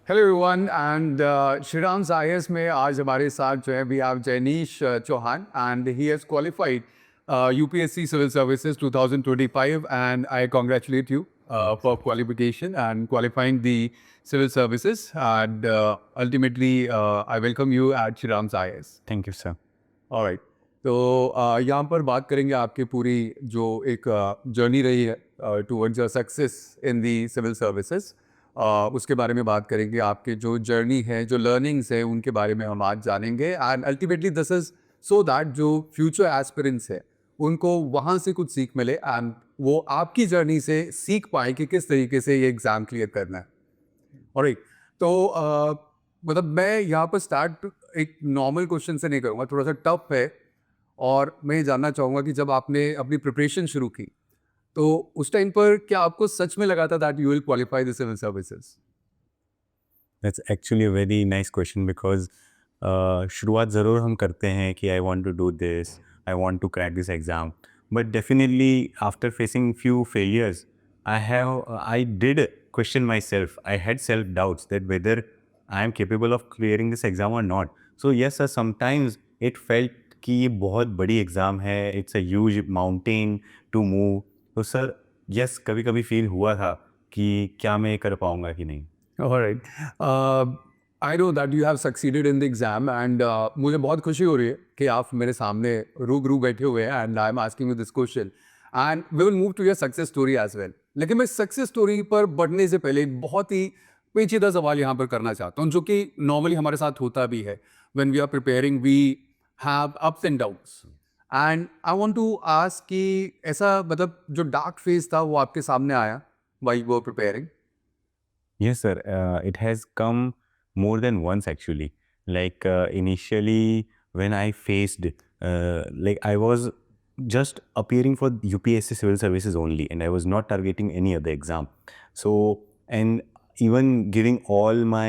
Hello everyone and Shriram IAS में आज हमारे साथ जो है we have Jainish Chauhan and he has qualified UPSC civil services 2025 and I congratulate you for qualification and qualifying the civil services and ultimately I welcome you at Shriram's IAS. Thank you sir. Alright. तो यहाँ पर बात करेंगे आपकी पूरी जो एक journey रही है towards your success in the civil services, उसके बारे में बात करेंगे। आपके जो जर्नी है, जो लर्निंग्स है, उनके बारे में हम आज जानेंगे and ultimately this is so that जो फ्यूचर एस्पिरेंट्स है उनको वहाँ से कुछ सीख मिले एंड वो आपकी जर्नी से सीख पाए कि किस तरीके से ये एग्ज़ाम क्लियर करना है। ऑलराइट। तो मतलब मैं यहाँ पर स्टार्ट एक नॉर्मल क्वेश्चन से नहीं करूँगा, थोड़ा सा टफ है। और मैं ये जानना चाहूँगा कि जब आपने अपनी प्रिपरेशन शुरू की तो उस टाइम पर क्या आपको सच में लगा था that you will qualify the civil services? That's actually a very nice question because शुरुआत ज़रूर हम करते हैं कि I want to do this, I want to crack this exam, but definitely after facing few failures I did question myself, I had self doubts that whether I am capable of clearing this exam और not. So yes sir, sometimes it felt कि ये बहुत बड़ी exam है, it's a huge mountain to move. तो sir yes, कभी कभी feel हुआ था कि क्या मैं ये कर पाऊँगा कि नहीं। Alright. I know that you have succeeded in the exam and मुझे बहुत खुशी हो रही है कि आप मेरे सामने रूबरू बैठे हुए हैं and I am asking you this question and we will move to your success story as well. लेकिन मैं सक्सेस स्टोरी पर बढ़ने से पहले एक बहुत ही पेचीदा सवाल यहाँ पर करना चाहता हूँ जो कि नॉर्मली हमारे साथ होता भी है। When we are preparing we have ups and downs and I want to ask कि ऐसा मतलब जो डार्क फेज था वो आपके सामने आया while you were preparing? Yes, sir. It has come more than once actually. Like initially, when I faced, like I was just appearing for UPSC civil services only, and I was not targeting any other exam. So, and even giving all my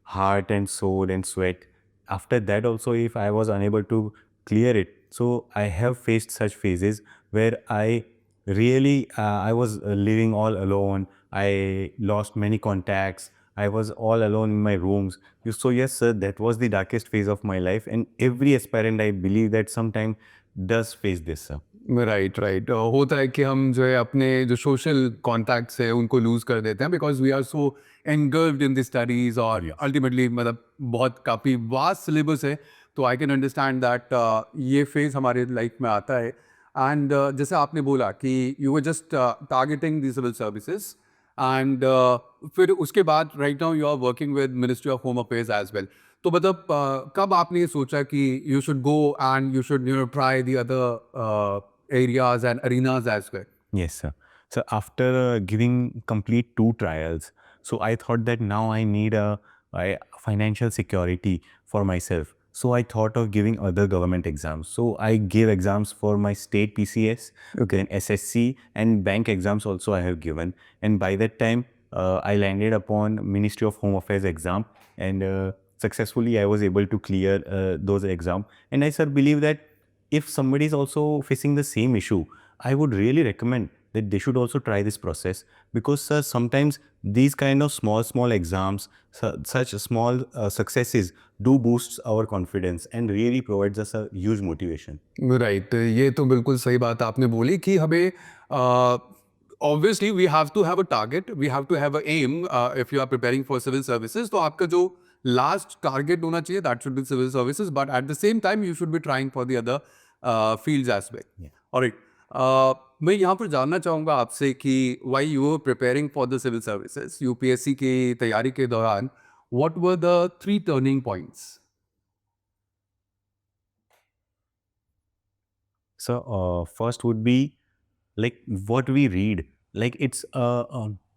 heart and soul and sweat. After that, also, if I was unable to clear it, so I have faced such phases where I was living all alone. I lost many contacts. I was all alone in my rooms. So yes, sir, that was the darkest phase of my life. And every aspirant, I believe that sometime does face this, sir. Right right. होता है कि हम जो है अपने जो social contacts है उनको लूज कर देते हैं because we are so engulfed in the studies और अल्टीमेटली मतलब बहुत काफ़ी वास्ट सिलेबस है। तो आई कैन अंडरस्टैंड दैट ये फेज हमारे लाइफ में आता है एंड जैसे आपने बोला कि you were just targeting the civil services and फिर उसके बाद right now you are working with ministry of home affairs as well. तो मतलब कब आपने ये सोचा कि you should go and you should try the other areas and arenas as well? Yes, sir. So after giving complete 2 trials, so I thought that now I need a financial security for myself. So I thought of giving other government exams. So I gave exams for my state PCS, Okay. then SSC and bank exams also I have given. And by that time, I landed upon Ministry of Home Affairs exam, and successfully I was able to clear those exams. And I sir believe that if somebody is also facing the same issue, I would really recommend that they should also try this process because sir, sometimes these kind of small exams, such small successes do boosts our confidence and really provides us a huge motivation. Right. ये तो बिल्कुल सही बात आपने बोली कि हमें obviously we have to have a target, we have to have a aim if you are preparing for civil services. तो आपका जो लास्ट टारगेट होना चाहिए that should be civil services but at the same time you should be trying for the other fields as well. Yeah. Alright. मैं यहाँ पर जानना चाहूँगा आपसे कि while you were preparing for the civil services UPSC की तैयारी के दौरान what were the 3 turning points? So first would be like what we read. Like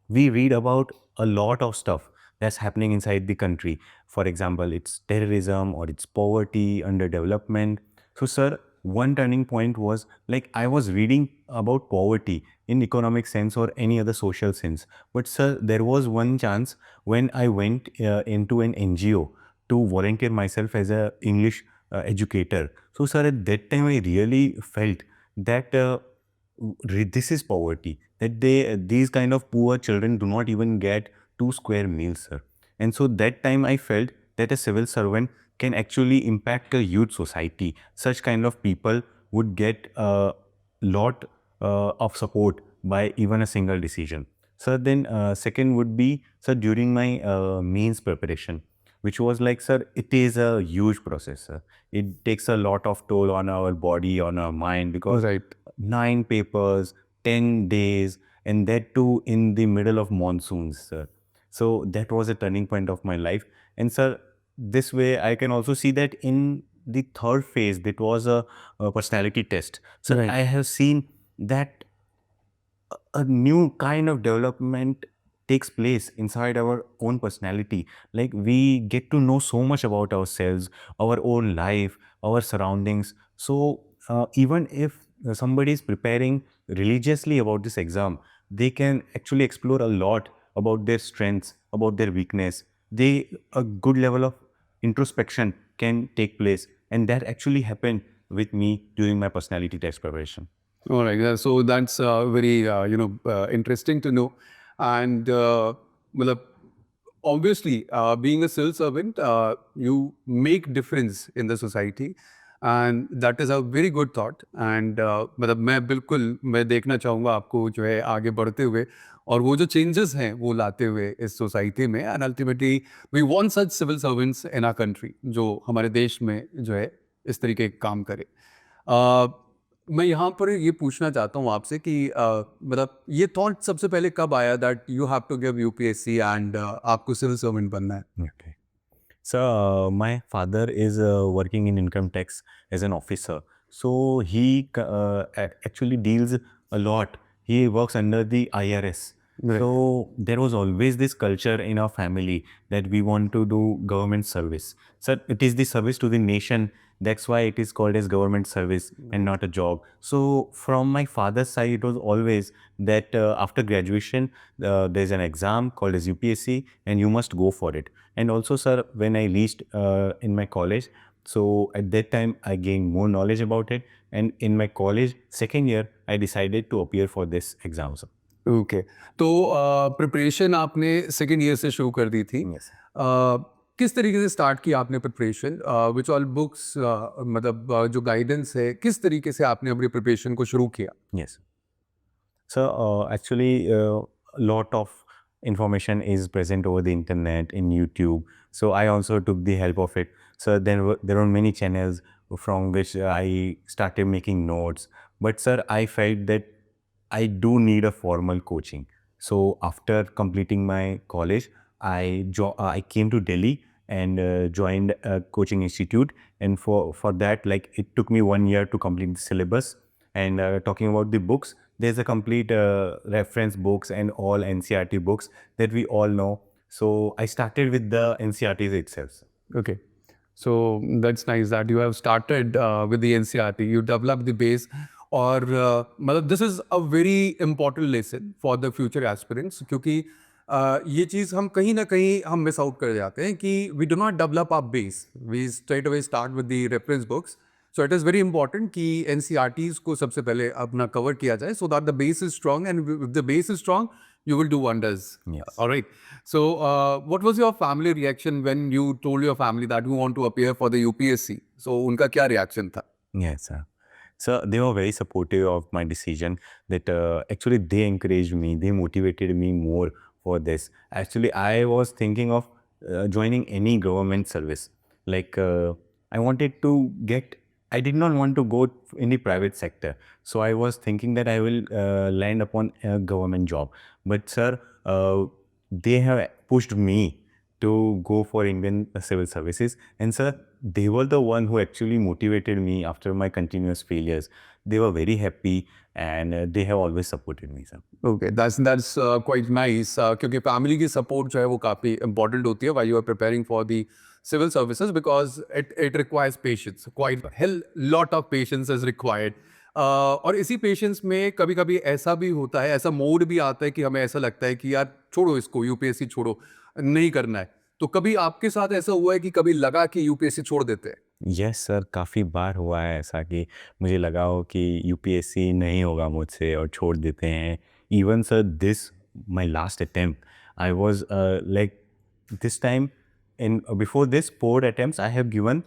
we read about a lot of stuff that's happening inside the country. For example, it's terrorism or it's poverty, underdevelopment. So sir, one turning point was like I was reading about poverty in economic sense or any other social sense. But sir, there was one chance when I went into an NGO to volunteer myself as a English educator. So sir, at that time I really felt that this is poverty. That these kind of poor children do not even get 2 square meals, sir. And so that time I felt that a civil servant can actually impact a youth society. Such kind of people would get a lot of support by even a single decision. So then second would be, sir, during my mains preparation, which was like, sir, it is a huge process, sir. It takes a lot of toll on our body, on our mind, because Right. 9 papers, 10 days, and that too in the middle of monsoons, sir. So that was a turning point of my life. And sir, this way I can also see that in the third phase, that was a personality test. So Right. I have seen that a new kind of development takes place inside our own personality. Like we get to know so much about ourselves, our own life, our surroundings. So even if somebody is preparing religiously about this exam, they can actually explore a lot about their strengths, about their weakness. They a good level of introspection can take place, and that actually happened with me during my personality test preparation. All right. Yeah, so that's very interesting to know. And well, obviously, being a civil servant, you make difference in the society, and that is a very good thought. And मतलब मैं बिल्कुल मैं देखना चाहूँगा आपको जो है आगे बढ़ते हुए और वो जो चेंजेस हैं वो लाते हुए इस सोसाइटी में and ultimately we want such civil servants in our country जो हमारे देश में जो है इस तरीके के काम करे। मैं यहाँ पर ये पूछना चाहता हूँ आपसे कि मतलब ये थॉट सबसे पहले कब आया that you have to give UPSC and आपको सिविल सर्वेंट बनना है? Okay. So, my father is working in income tax as an officer. So, he actually deals a lot. He works under the IRS. Right. So, there was always this culture in our family that we want to do government service. So, it is the service to the nation. That's why it is called as government service and not a job. So, from my father's side, it was always that after graduation, there's an exam called as UPSC, and you must go for it. And also, sir, when I reached in my college, so at that time I gained more knowledge about it. And in my college second year, I decided to appear for this exam, sir. Okay. तो preparation आपने second year से शुरू कर दी थी। Yes. किस तरीके से start किया आपने प्रिपरेशन? विच ऑल बुक्स मतलब जो गाइडेंस है किस तरीके से आपने अपनी प्रिपरेशन को शुरू किया? Yes. So actually, a lot of information is present over the internet in YouTube. So I also took the help of it. So there were many channels from which I started making notes. But sir, I felt that I do need a formal coaching. So after completing my college, I came to Delhi and joined a coaching institute. And for that, like it took me 1 year to complete the syllabus. And talking about the books, there's a complete reference books and all NCRT books that we all know. So I started with the NCRTs itself. Okay. So that's nice that you have started with the NCRT. You developed the base. और मतलब this is a very important lesson for the future aspirants क्योंकि ये चीज़ हम कहीं ना कहीं हम miss out कर जाते हैं कि we do not develop a base, we straight away start with the reference books. So it is very important कि एनसीईआरटीज़ को सबसे पहले अपना कवर किया जाए so that the base is strong and if the base is strong you will do wonders. Yes. All right. So, what was your family reaction when you told your family that you want to appear for the UPSC? So, उनका क्या reaction था? Yes, sir. So they were very supportive of my decision. That actually they encouraged me. They motivated me more for this. Actually, I was thinking of joining any government service. Like I wanted to get. I did not want to go in the private sector. So I was thinking that I will land upon a government job. But sir, they have pushed me to go for Indian civil services. And sir, they were the one who actually motivated me after my continuous failures. They were very happy and they have always supported me, sir. Okay, that's quite nice क्योंकि family की support जो है वो काफ़ी important होती है while you are preparing for the civil services because it requires patience, quite hell lot of patience is required. और इसी पेशेंस में कभी कभी ऐसा भी होता है, ऐसा मोड भी आता है कि हमें ऐसा लगता है कि यार छोड़ो इसको, यूपीएससी छोड़ो, नहीं करना है। तो कभी आपके साथ ऐसा हुआ है कि कभी लगा कि यूपीएससी छोड़ देते हैं? यस सर, काफ़ी बार हुआ है ऐसा कि मुझे लगा हो कि यूपीएससी नहीं होगा मुझसे और छोड़ देते हैं। Even sir this my last attempt, I was like this time in before this 4 attempts I have given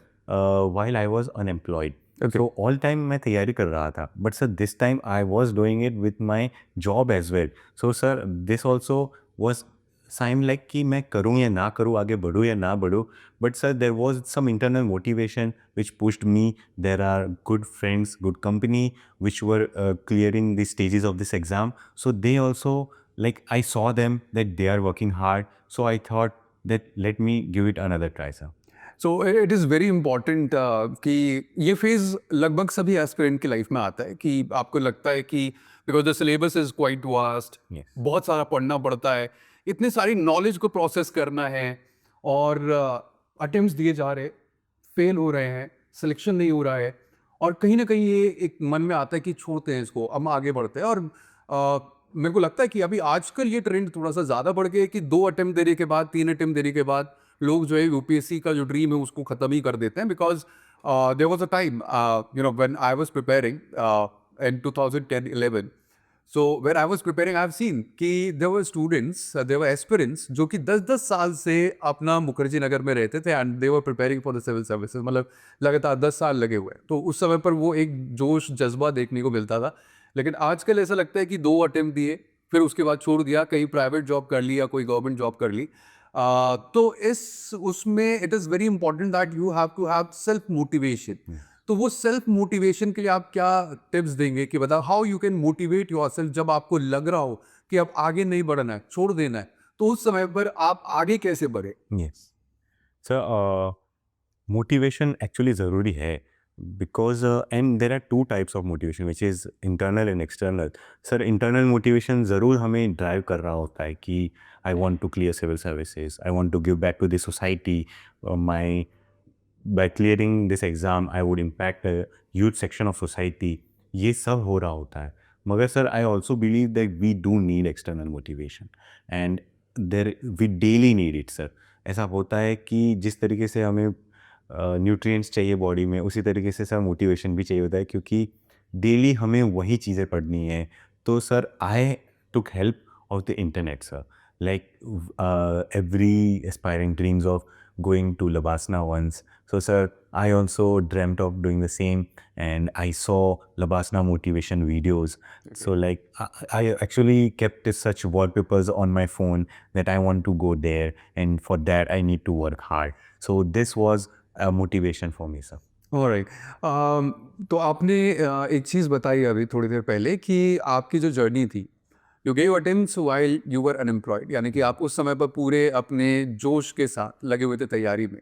while I was unemployed. Okay. So all time मैं तैयारी कर रहा था, but sir this time I was doing it with my job as well. So sir this also was sign like कि मैं करूँ या ना करूँ, आगे बढ़ूँ या ना बढ़ूँ. But sir there was some internal motivation which pushed me. There are good friends, good company which were clearing the stages of this exam. So they also, like, I saw them that they are working hard. So I thought that let me give it another try, sir. So it is very important कि ये phase लगभग सभी aspirant की life में आता है कि आपको लगता है कि because the syllabus is quite vast, Yes. बहुत सारा पढ़ना पड़ता है, इतनी सारी नॉलेज को प्रोसेस करना है और अटेम्प्ट्स दिए जा रहे, फेल हो रहे हैं, सिलेक्शन नहीं हो रहा है और कहीं ना कहीं ये एक मन में आता है कि छोड़ते हैं इसको, हम आगे बढ़ते हैं। और मेरे को लगता है कि अभी आजकल ये ट्रेंड थोड़ा सा ज़्यादा बढ़ गया है कि 2 अटेम्प्ट देने के बाद, 3 अटेम्प्ट देने के बाद लोग जो है यूपीएससी का जो ड्रीम है उसको ख़त्म ही कर देते हैं। Because there was a time when I was preparing in 2010-11, so when I was preparing I have seen कि there were students, there were aspirants जो कि 10-10 साल से अपना मुखर्जी नगर में रहते थे and they were preparing for the civil services, मतलब लगातार 10 साल लगे हुए हैं। तो उस समय पर वो एक जोश जज्बा देखने को मिलता था। लेकिन आजकल ऐसा लगता है कि 2 अटेम्प्ट दिए, फिर उसके बाद छोड़ दिया, कहीं प्राइवेट जॉब कर ली या कोई गवर्नमेंट जॉब कर ली। तो इस उसमें it is very important that you have to have self motivation. तो वो सेल्फ मोटिवेशन के लिए आप क्या टिप्स देंगे कि बताओ how you can motivate yourself जब आपको लग रहा हो कि अब आगे नहीं बढ़ना है, छोड़ देना है, तो उस समय पर आप आगे कैसे बढ़े? Yes. So, motivation actually ज़रूरी है because and there are two types of motivation which is internal and external. Sir, internal motivation ज़रूर हमें drive कर रहा होता है कि I want to clear civil services, I want to give back to the society, my by clearing this exam I would impact a huge section of society. ये सब हो रहा होता है, मगर sir I also believe that we do need external motivation and there we daily need it sir. ऐसा होता है कि जिस तरीके से हमें न्यूट्रिएंट्स चाहिए बॉडी में, उसी तरीके से सर मोटिवेशन भी चाहिए होता है क्योंकि डेली हमें वही चीज़ें पढ़नी है। तो sir I took help of the internet sir, like every aspiring dreams of going to Labasna once. So sir, I also dreamt of doing the same and I saw Labasna motivation videos. So like I actually kept such wallpapers on my phone that I want to go there and for that I need to work hard. So this was a motivation for me sir. Alright. तो आपने एक चीज़ बताई अभी थोड़ी देर पहले कि आपकी जो जर्नी थी, you gave attempts while you were unemployed, यानी कि आप उस समय पर पूरे अपने जोश के साथ लगे हुए थे तैयारी में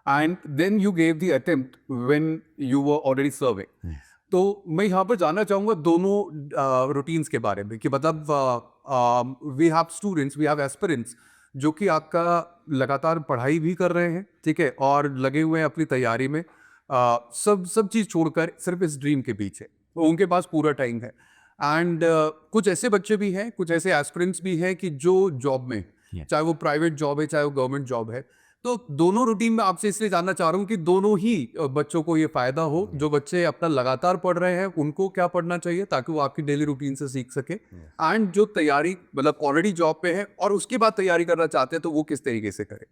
and then you gave the attempt when you were already serving. तो मैं यहाँ पर जानना चाहूँगा दोनों रूटीन्स के बारे में कि मतलब we have students, we have aspirants जो कि आपका लगातार पढ़ाई भी कर रहे हैं, ठीक है, और लगे हुए हैं अपनी तैयारी में, सब सब चीज़ छोड़कर सिर्फ इस ड्रीम के पीछे, तो उनके पास पूरा टाइम है। एंड कुछ ऐसे बच्चे भी हैं, कुछ ऐसे एस्पिरेंट्स भी हैं कि जो जॉब में, Yeah. चाहे वो प्राइवेट जॉब है चाहे वो गवर्नमेंट जॉब है। तो दोनों रूटीन में आपसे इसलिए जानना चाह रहा हूँ कि दोनों ही बच्चों को ये फायदा हो। जो बच्चे अपना लगातार पढ़ रहे हैं उनको क्या पढ़ना चाहिए ताकि वो आपकी डेली रूटीन से सीख सके, एंड जो तैयारी मतलब ऑलरेडी जॉब पे है और उसके बाद तैयारी करना चाहते हैं तो वो किस तरीके से करें?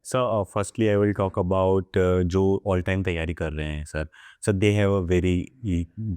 So firstly I will talk about जो all time तैयारी कर रहे हैं sir, so they have a very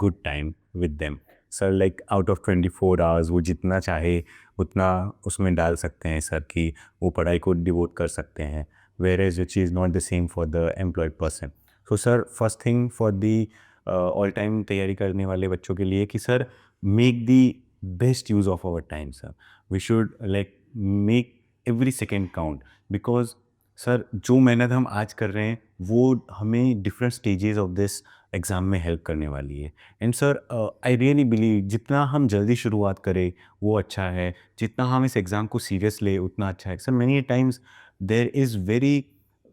good time with them. Sir like out of 24 hours वो जितना चाहे उतना उसमें डाल सकते हैं सर कि वो पढ़ाई को डिवोट कर सकते हैं, where age which is not the same for the employed person. So sir first thing for the all time तैयारी करने वाले बच्चों के लिए कि sir make the best use of our time sir. We should like make every second count because sir जो मेहनत हम आज कर रहे हैं वो हमें different stages of this exam में हेल्प करने वाली है. And sir I really believe जितना हम जल्दी शुरुआत करें वो अच्छा है, जितना हम इस एग्ज़ाम को सीरियस ले उतना अच्छा है. Sir many times there is very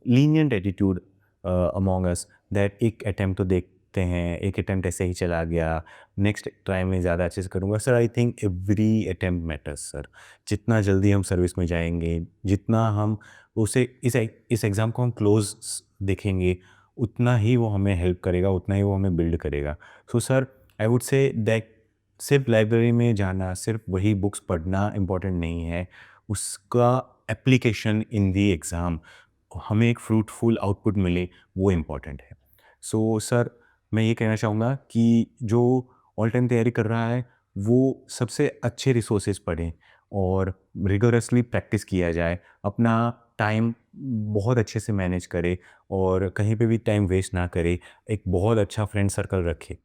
lenient attitude among us that एक अटैम्प्ट तो देखते हैं, एक अटैम्प्ट ऐसे ही चला गया, नेक्स्ट ट्राई में ज़्यादा अच्छे से करूँगा. Sir I think every attempt matters sir. जितना जल्दी हम सर्विस में जाएंगे, जितना हम उसे इस एग्ज़ाम को हम क्लोज देखेंगे उतना ही वो हमें हेल्प करेगा, उतना ही वो हमें बिल्ड करेगा. So sir I would say that सिर्फ लाइब्रेरी में जाना, सिर्फ वही बुक्स पढ़ना इम्पॉर्टेंट नहीं है, उसका एप्लीकेशन इन दी एग्ज़ाम, हमें एक फ्रूटफुल आउटपुट मिले, वो इम्पॉर्टेंट है। सो सर, मैं ये कहना चाहूँगा कि जो ऑल टाइम तैयारी कर रहा है, वो सबसे अच्छे रिसोर्सेज पढ़ें और रिगोरसली प्रैक्टिस किया जाए। अपना टाइम बहुत अच्छे से मैनेज करे और कहीं पे भी टाइम वेस्ट ना करे। एक बहुत अच्छा फ्रेंड सर्कल रखे।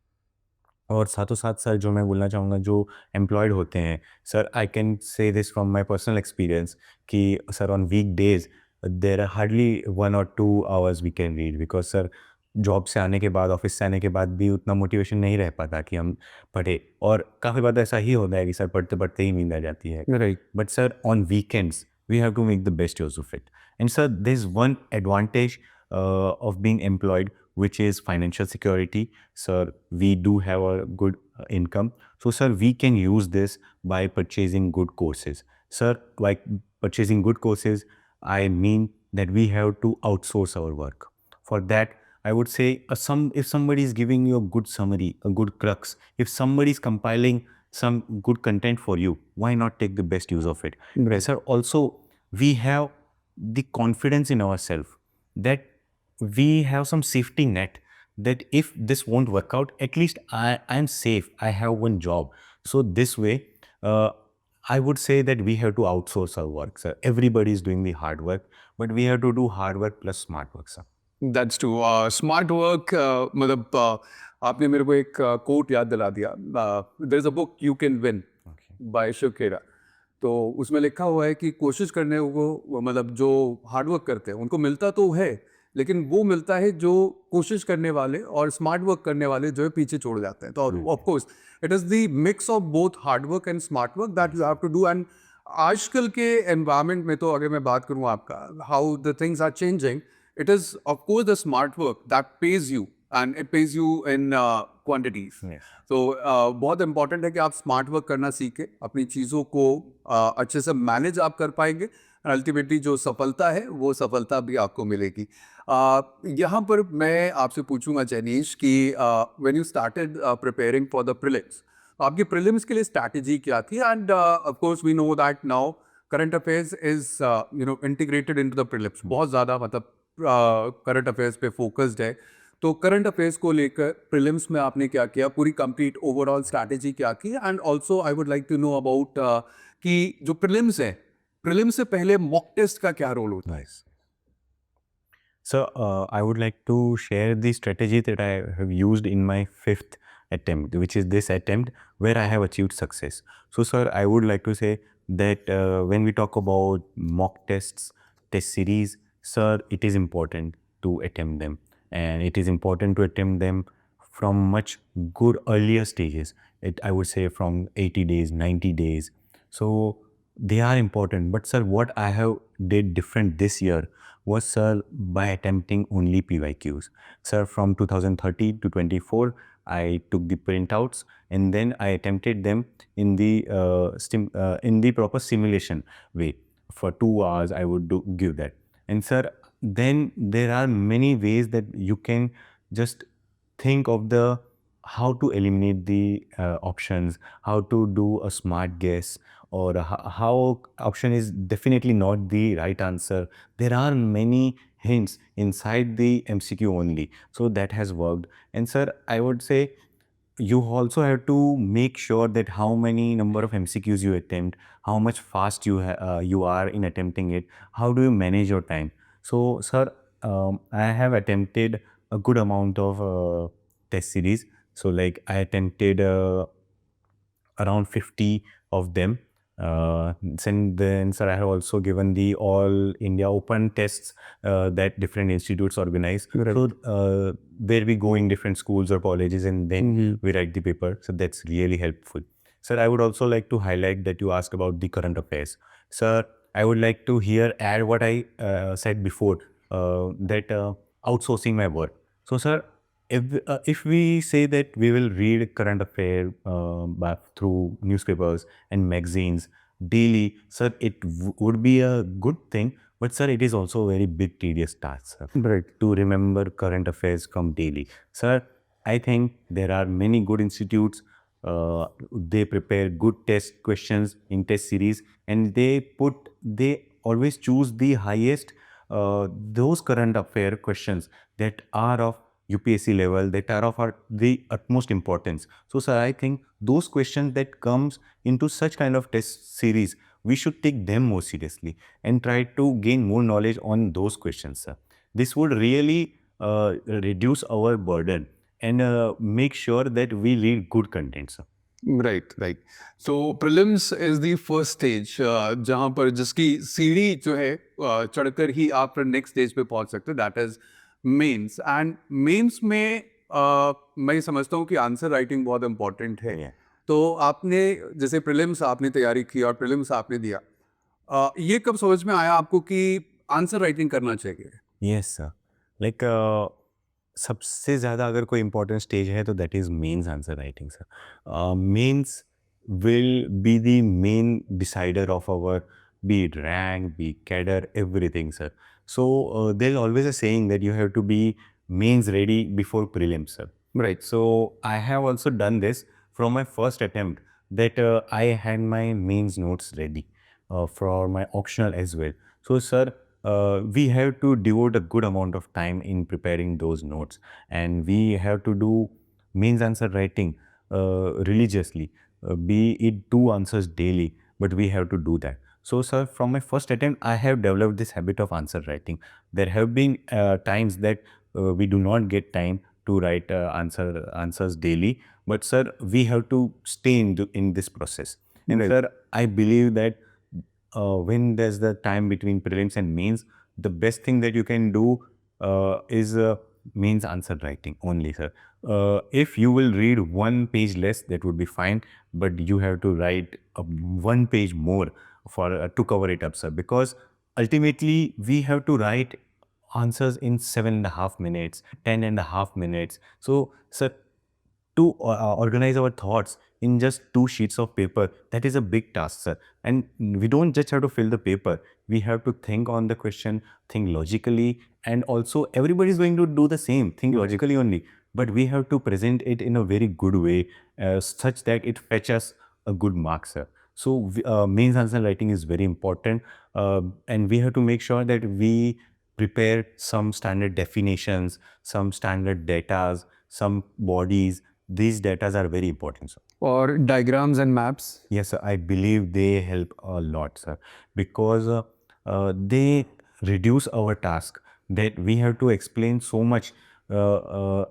और साथों साथ सर, जो मैं बोलना चाहूँगा, जो एम्प्लॉयड होते हैं, sir I can say this from my personal experience कि sir on week days there are hardly 1 और 2 hours we can read, because sir job से आने के बाद, ऑफिस से आने के बाद भी उतना मोटिवेशन नहीं रह पाता कि हम पढ़े, और काफ़ी बार ऐसा ही होता है कि सर पढ़ते-पढ़ते ही नींद आ जाती है। Right. But sir, on weekends, we have to make the best use of it. And sir, there's one advantage of being employed, which is financial security. Sir, we do have a good income. So sir, we can use this by purchasing good courses. Sir, like purchasing good courses, I mean that we have to outsource our work. For that, I would say if somebody is giving you a good summary, a good crux, if somebody is compiling some good content for you, why not take the best use of it? Right. Sir, also we have the confidence in ourselves that we have some safety net, that if this won't work out, at least I'm safe, I have one job. So this way, uh, I would say that we have to outsource our work, sir. Everybody is doing the hard work, but we have to do hard work plus smart work, sir. That's true. Smart work, मतलब आपने मेरे को एक quote याद दिला दिया। There is a book you can win Okay. By Shiv Khera. तो उसमें लिखा हुआ है कि कोशिश करने को, मतलब जो हार्डवर्क करते हैं उनको मिलता तो है, लेकिन वो मिलता है जो कोशिश करने वाले और स्मार्ट वर्क करने वाले जो है पीछे छोड़ जाते हैं। तो of course it is the mix of both hard work and smart work that you have to do. And आजकल के एनवायरनमेंट में तो अगर मैं बात करूँ आपका, how the things are changing, it is of course the smart work that pays you, and it pays you in quantities. Yes. तो बहुत इंपॉर्टेंट है कि आप स्मार्ट वर्क करना सीखें, अपनी चीज़ों को अच्छे से मैनेज आप कर पाएंगे, अल्टीमेटली जो सफलता है वो सफलता भी आपको मिलेगी। यहाँ पर मैं आपसे पूछूंगा जैनीश कि when you started preparing for the prelims, आपकी प्रीलिम्स के लिए स्ट्रैटेजी क्या थी? And of course we know that now current affairs is integrated into the prelims, बहुत ज़्यादा मतलब करंट अफेयर्स पे फोकस्ड है। तो करंट अफेयर्स को लेकर प्रीलिम्स में आपने क्या किया, पूरी कंप्लीट ओवरऑल स्ट्रैटेजी क्या की? And also I would like to know about कि जो प्रीलिम्स है, प्रीलिम्स से पहले मॉक टेस्ट का क्या रोल होता है? Nice. So, I would like to share the strategy that I have used in my fifth attempt, which is this attempt where I have achieved success. So, sir, I would like to say that when we talk about mock tests, test series, sir, it is important to attempt them. And it is important to attempt them from much good earlier stages. I would say from 80 days, 90 days. So, they are important. But, sir, what I have did different this year was, sir, by attempting only PYQs. Sir, from 2013 to 24, I took the printouts and then I attempted them in the proper simulation way. For 2 hours, I would give that. And sir, then there are many ways that you can just think of how to eliminate the options, how to do a smart guess, or how option is definitely not the right answer. There are many hints inside the MCQ only, so that has worked. And sir, I would say you also have to make sure that how many number of MCQs you attempt, how much fast you are in attempting it, how do you manage your time. So sir, I have attempted a good amount of test series. So like I attempted around 50 of them. Then, sir, I have also given the All India Open tests that different institutes organize. Right. So, where we go in different schools or colleges and then we write the paper. So, that's really helpful. Sir, I would also like to highlight that you asked about the current affairs. Sir, I would like to here add what I said before, that outsourcing my work. So, sir, if we say that we will read current affair through newspapers and magazines daily, sir, it would be a good thing. But sir, it is also a very big tedious task, sir, Right. to remember current affairs from daily. Sir, I think there are many good institutes. They prepare good test questions in test series, and they always choose the highest, those current affair questions that are of UPSC level, that are of the utmost importance. So, sir, I think those questions that comes into such kind of test series, we should take them more seriously and try to gain more knowledge on those questions, sir. This would really reduce our burden and make sure that we read good content, sir. Right right so prelims is the first stage जहाँ पर जिसकी सीढ़ी जो है चढ़कर ही आप फिर next stage पे पहुंच सकते हो, that is mains. And mains में मैं समझता हूँ कि आंसर राइटिंग बहुत इंपॉर्टेंट है। Yeah. तो आपने जैसे प्रिलिम्स आपने तैयारी की और प्रिलिम्स आपने दिया, ये कब समझ में आया आपको कि आंसर राइटिंग करना चाहिए? यस सर, लाइक सबसे ज़्यादा अगर कोई इम्पोर्टेंट स्टेज है तो that is mains answer writing sir. Mains will be the main decider of our be it rank, be it cadre, everything, sir. So there's always a saying that you have to be mains ready before prelims, sir. Right. So I have also done this from my first attempt, that I had my mains notes ready for my optional as well. So, sir, we have to devote a good amount of time in preparing those notes, and we have to do mains answer writing religiously, be it 2 answers daily, but we have to do that. So, sir, from my first attempt, I have developed this habit of answer writing. There have been times that we do not get time to write answers daily, but sir, we have to stay in this process. And Right. sir, I believe that when there's the time between prelims and mains, the best thing that you can do is mains answer writing only, sir. If you will read 1 page less, that would be fine, but you have to write 1 page more for to cover it up, sir, because ultimately we have to write answers in 7.5 minutes, 10.5 minutes. So, sir, to organize our thoughts in just 2 sheets of paper, that is a big task, sir. And we don't just have to fill the paper, we have to think on the question, think logically, and also everybody is going to do the same, think Right. logically only, but we have to present it in a very good way, such that it fetches a good mark, sir. So mains answer writing is very important, and we have to make sure that we prepare some standard definitions, some standard datas, some bodies. These datas are very important, sir. और diagrams and maps? Yes, sir, I believe they help a lot, sir, because they reduce our task, that we have to explain so much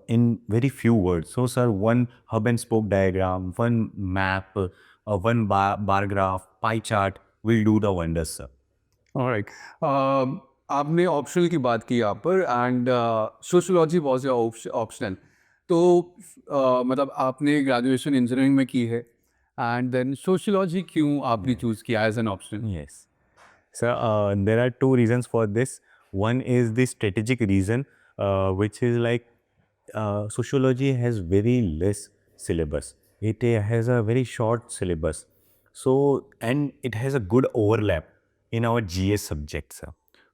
in very few words. So, sir, one hub and spoke diagram, one map, one bar graph, pie chart will do the wonders, sir. Alright, आपने optional की बात की यहाँ पर, and sociology was your optional. तो मतलब आपने graduation engineering में की है, एंड देन सोशियोलॉजी क्यों आपने चूज किया as an option? Yes. So there are 2 reasons for this. One is the strategic reason, which is like sociology has very less syllabus. It has a very short syllabus. So, and it has a good overlap in our GS subjects.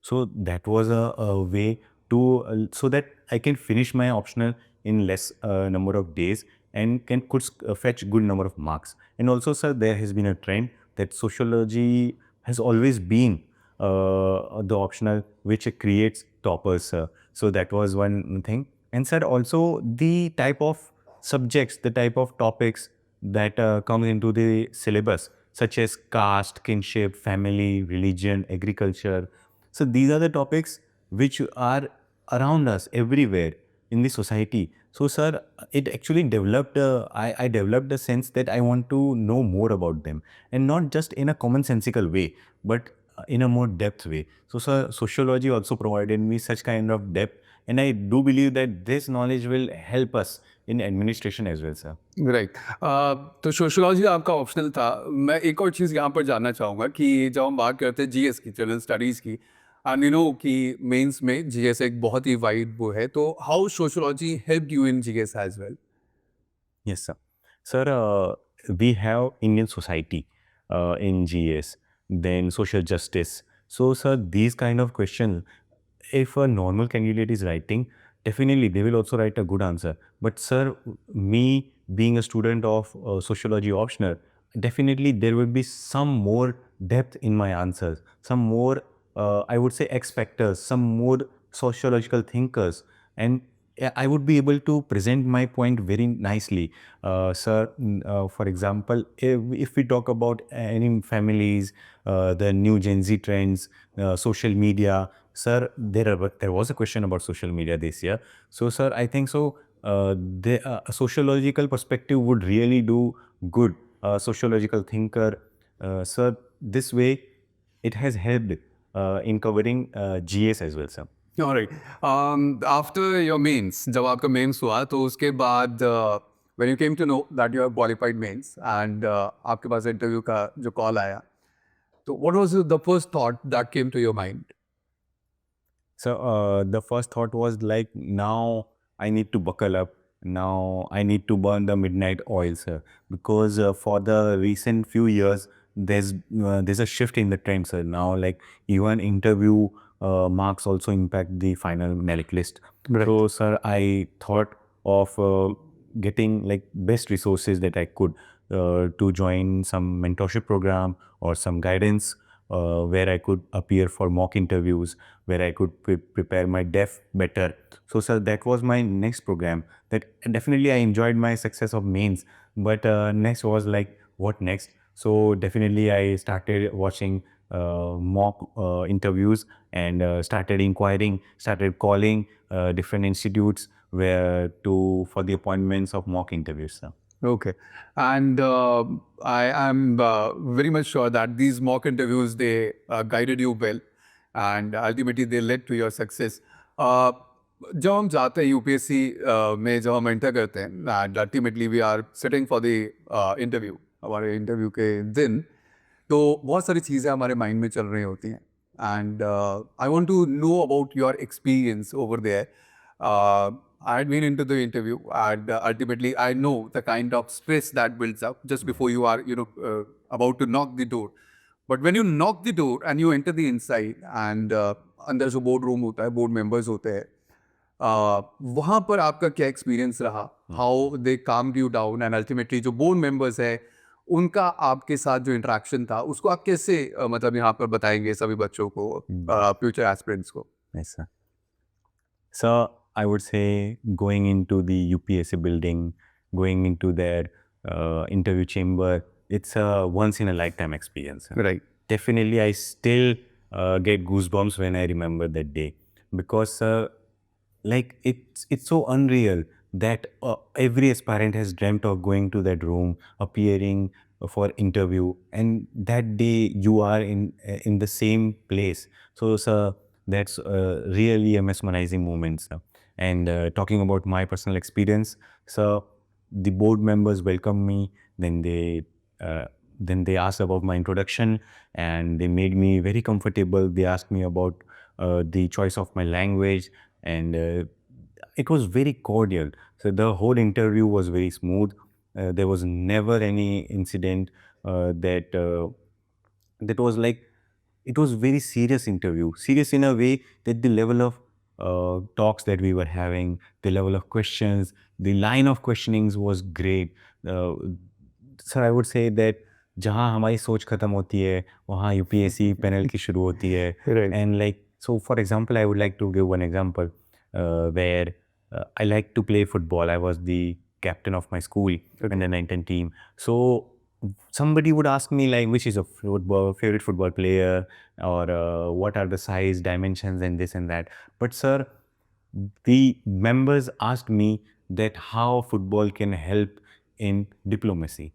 So that was a way to, so that I can finish my optional in less number of days and could fetch good number of marks. And also, sir, there has been a trend that sociology has always been the optional which creates toppers. So that was one thing. And sir, also the type of subjects, the type of topics that comes into the syllabus, such as caste, kinship, family, religion, agriculture. So these are the topics which are around us everywhere in the society. So, sir, it actually developed, I developed a sense that I want to know more about them, and not just in a commonsensical way, but in a more depth way. So, sir, sociology also provided me such kind of depth, and I do believe that this knowledge will help us in administration as well, sir. Right, तो sociology आपका optional था। मैं एक और चीज़ यहाँ पर जानना चाहूँगा कि जब हम बात करते हैं जीएस की, जनरल स्टडीज़ की, एंड यू नो कि मेंस में जीएस एक बहुत ही वाइड वो है, तो how sociology help you in GS as well? Yes, sir. Sir, we have Indian society in GS, then social justice. So, sir, these kind of questions, if a normal candidate is writing, definitely they will also write a good answer. But, sir, me being a student of sociology optional, definitely there will be some more depth in my answers, some more, I would say, X factors, some more sociological thinkers, and I would be able to present my point very nicely. Sir, for example, if we talk about any families, the new Gen Z trends, social media, sir, there was a question about social media this year. So, sir, I think so. A sociological perspective would really do good. Sociological thinker, sir. This way, it has helped in covering GS as well, sir. Alright. After your mains, जब आपका mains हुआ तो उसके बाद when you came to know that you have qualified mains and आपके पास interview का जो call आया, तो what was the first thought that came to your mind? So the first thought was like, now I need to buckle up. Now I need to burn the midnight oil, sir, because for the recent few years there's a shift in the trend, sir. Now, like, even interview marks also impact the final merit list. Right. So, sir, I thought of getting like best resources that I could to join some mentorship program or some guidance where I could appear for mock interviews, where I could prepare my def better. So, sir, that was my next program. That definitely I enjoyed my success of mains, but next was like, what next? So definitely I started watching mock interviews and started inquiring, started calling different institutes where to for the appointments of mock interviews, sir. Okay. And I am very much sure that these mock interviews, they guided you well and ultimately they led to your success. जब हम जाते हैं UPSC में जब हम enter करते हैं and ultimately we are sitting for the interview, हमारे इंटरव्यू के दिन तो बहुत सारी चीज़ें हमारे माइंड में चल रही होती हैं and I want to know about your experience over there. I had been into the interview and ultimately I know the kind of stress that builds up just before you are, about to knock the door. But when you knock the door and you enter the inside and अंदर जो board room होता है, board members होते हैं, वहाँ पर आपका क्या एक्सपीरियंस रहा? How they calmed you down and ultimately जो बोर्ड मेंबर्स है उनका आपके साथ जो इंटरेक्शन था उसको आप कैसे मतलब यहाँ पर बताएंगे सभी बच्चों को, फ्यूचर एस्पिरेंट्स को? Yes, sir. So I would say going into the UPSC building, going into their interview chamber, it's a once in a lifetime experience, sir. Right. Definitely, I still get goosebumps when I remember that day because, like, it's so unreal that every aspirant has dreamt of going to that room, appearing for interview, and that day you are in the same place. So, sir, that's really a mesmerizing moment, sir. And talking about my personal experience, so the board members welcomed me. Then they asked about my introduction, and they made me very comfortable. They asked me about the choice of my language, and it was very cordial. So the whole interview was very smooth. There was never any incident that was like, it was very serious interview, serious in a way that the level of talks that we were having, the level of questions, the line of questionings was great. Sir, I would say that जहाँ हमारी सोच खत्म होती है वहाँ UPSC panel की शुरू होती है. Right. And like, so for example, I would like to give one example where I like to play football. I was the captain of my school in the 19 team. So somebody would ask me like, which is a favorite football player, or what are the size, dimensions, and this and that. But sir, the members asked me that how football can help in diplomacy.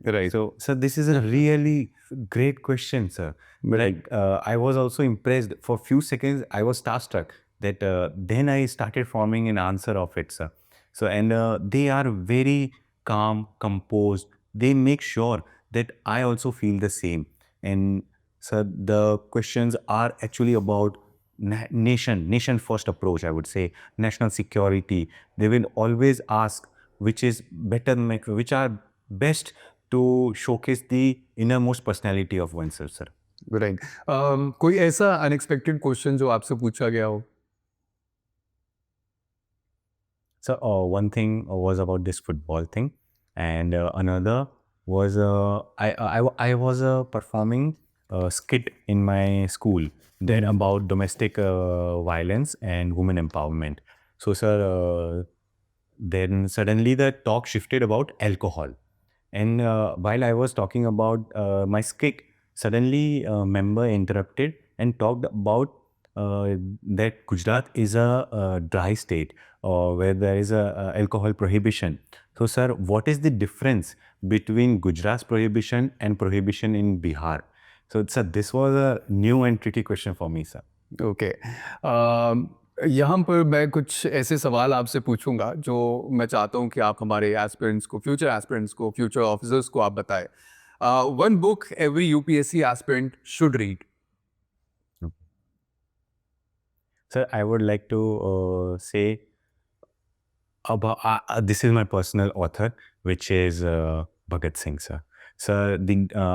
Right. So, sir, this is a really great question, sir. Like, I was also impressed. For a few seconds, I was starstruck. That then I started forming an answer of it, sir. So, and they are very calm, composed. They make sure that I also feel the same. And sir, the questions are actually about nation first approach, I would say, national security. They will always ask which is better, which are best to showcase the innermost personality of oneself, sir. Right. कोई ऐसा unexpected question जो आपसे पूछा गया हो? So one thing was about this football thing, and another was I was performing skit in my school then about domestic violence and women empowerment. So, sir, then suddenly the talk shifted about alcohol. And while I was talking about my skit, suddenly a member interrupted and talked about that Gujarat is a dry state where there is a alcohol prohibition. So, sir, what is the difference between Gujarat's prohibition and prohibition in Bihar? So, sir, this was a new and tricky question for me, sir. Okay यहाँ पर मैं कुछ ऐसे सवाल आपसे पूछूंगा जो मैं चाहता हूँ कि आप हमारे एस्पिरेंट्स को, फ्यूचर ऑफिसर्स को आप बताएं. One book every UPSC aspirant should read. Sir, I would like to say about this is my personal author, which is Bhagat Singh, sir. Sir,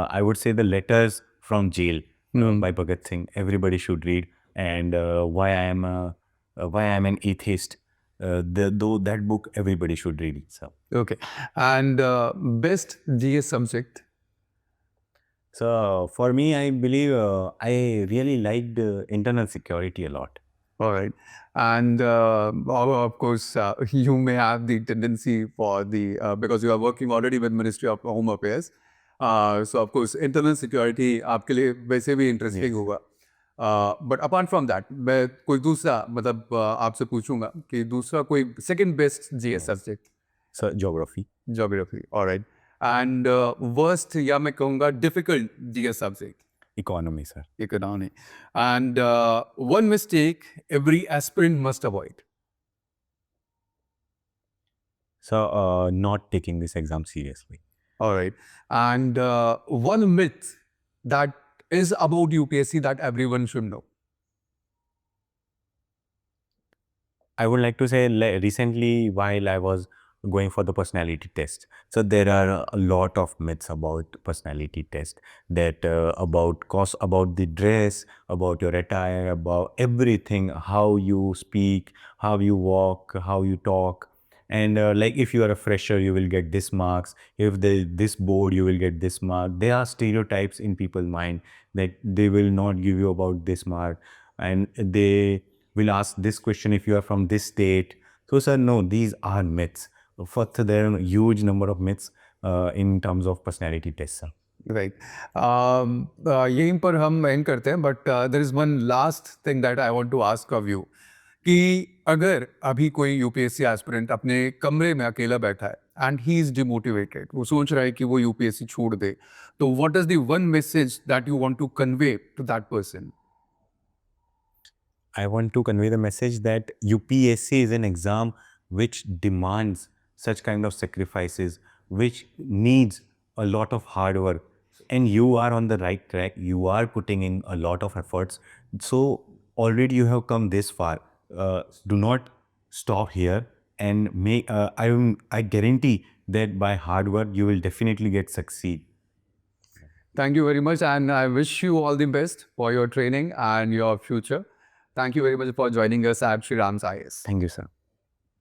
I would say the letters from jail by Bhagat Singh. Everybody should read, and why I am an atheist. Though that book, everybody should read it, sir. Okay. And best GS subject? So for me, I believe I really liked internal security a lot. All right. And of course, you may have the tendency for the, because you are working already with Ministry of Home Affairs. So of course, internal security आपके लिए वैसे भी interesting होगा. But apart from that, मैं कोई दूसरा मतलब आपसे पूछूंगा कि दूसरा कोई second best GS subject? So geography. Geography. All right. And worst या मैं कहूँगा difficult GS subject? Economy, sir. Economy. And one mistake every aspirant must avoid. So not taking this exam seriously. All right. And one myth that is about UPSC that everyone should know. I would like to say recently while I was going for the personality test, so there are a lot of myths about personality test that about the dress, about your attire, about everything, how you speak, how you walk, how you talk. And like if you are a fresher, you will get this marks. If this board, you will get this mark. There are stereotypes in people's mind that they will not give you about this mark, and they will ask this question if you are from this state. So, sir, no, these are myths. First, there are a huge number of myths in terms of personality tests, sir. Right. यहीं पर हम end करते हैं, but there is one last thing that I want to ask of you कि अगर अभी कोई UPSC aspirant अपने कमरे में अकेला बैठा है एंड ही इज डिमोटिवेटेड, वो सोच रहा है कि वो यूपीएससी छोड़ दे, तो what is the one message that you want to convey to that person? I want to convey the message that UPSC is an exam which demands such kind of sacrifices, which needs a lot of hard work. And you are on the right track. You are putting in a lot of efforts. So already you have come this far. Do not stop here and make. I guarantee that by hard work you will definitely get succeed. Thank you very much, and I wish you all the best for your training and your future. Thank you very much for joining us at Shri Ram's IS. Thank you, sir.